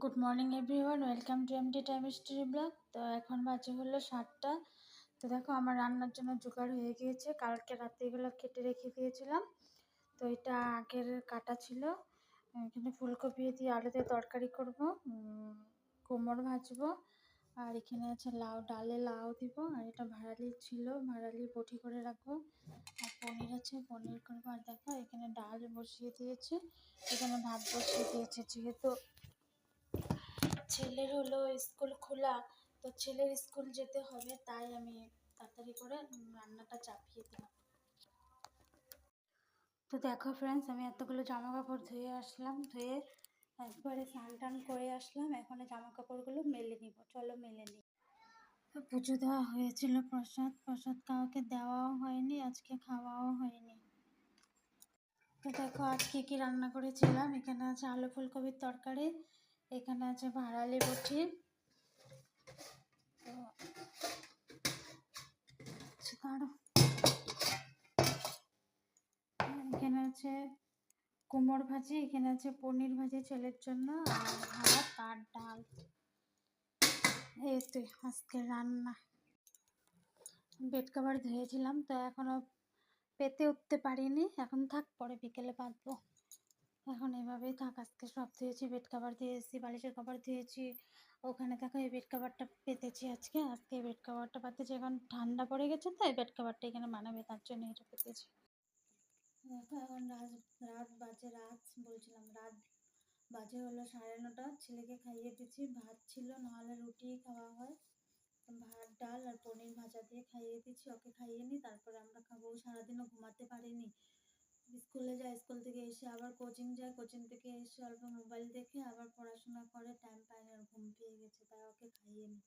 Good morning everyone, welcome to MD time story blog. তো এখন বাজে হলো 7টা। তো দেখো আমার রান্নার জন্য জোগাড় হয়ে গিয়েছে। কালকে রাতে এগুলো কেটে রেখে দিয়েছিলাম। তো এটা আগের কাটা ছিল। এখানে ফুলকপি দিয়ে আলু দিয়ে তরকারি করবো, কুমড়ো ভাজবো, আর এখানে আছে লাউ, ডালে লাউ দিব, আর এটা ভাড়ালি ছিল, ভাড়ালি বটি করে রাখবো, আর পনির আছে, পনির করবো। আর দেখো এখানে ডাল বসিয়ে দিয়েছে, এখানে ভাত বসিয়ে দিয়েছে। যেহেতু ছেলের হলো স্কুল খোলা, তো ছেলের স্কুল যেতে হবে, তাই আমি তাড়াতাড়ি করে রান্নাটা চাপিয়ে দিলাম। তো দেখো ফ্রেন্ডস, আমি এতগুলো জামা কাপড় ধুয়ে আসলাম, ধুয়ে একবারে স্নান টান করে আসলাম। এখন জামা কাপড়গুলো মেলে নিব, চলো মেলে নিই। পুজো দেওয়া হয়েছিল, প্রসাদ কাউকে দেওয়াও হয়নি, আজকে খাওয়াও হয়নি। তো দেখো আজকে কি রান্না করেছিলাম। এখানে আছে আলু ফুলকপির তরকারি, এখানে আছে ভাড়ালি বটি, এখানে আছে কুমড়ো ভাজি, এখানে আছে পনির ভাজি ছেলের জন্য, আর ভাত আর ডাল। এই তো আজকে রান্না। বেড কভার ধুয়েছিলাম, তো এখনো পেতে উঠতে পারিনি, এখন থাক, পরে বিকেলে পাতবো। এখন এভাবেই থাক। আজকে সব ধুয়েছি, বেড কভার ধুয়েছি, বালিশের কভার ধুয়েছি। ওখানে দেখো এই বেড কভারটা পেতেছি আজকে এই বেড কভারটা পাতেছি। এখন ঠান্ডা পড়ে গেছে, তো এই বেড কভারটা এখানে মানাবে, তার জন্য এটা পেতেছি। দেখো এখন রাত বাজে হলো 9:30। ছেলেকে খাইয়ে দিচ্ছি, ভাত ছিল, নাহলে রুটি খাওয়া হয়। ভাত ডাল আর পনির ভাজা দিয়ে খাইয়ে দিচ্ছি, ওকে খাইয়ে নিই, তারপরে আমরা খাবো। সারাদিনও ঘুমাতে পারিনি, স্কুলে যায়, স্কুল থেকে এসে আবার কোচিং যায়, কোচিং থেকে এসে অল্প মোবাইল দেখে আবার পড়াশোনা করে, টাইম পায় না, ঘুম পেয়ে গেছে, তাই ওকে খাইয়ে নিই।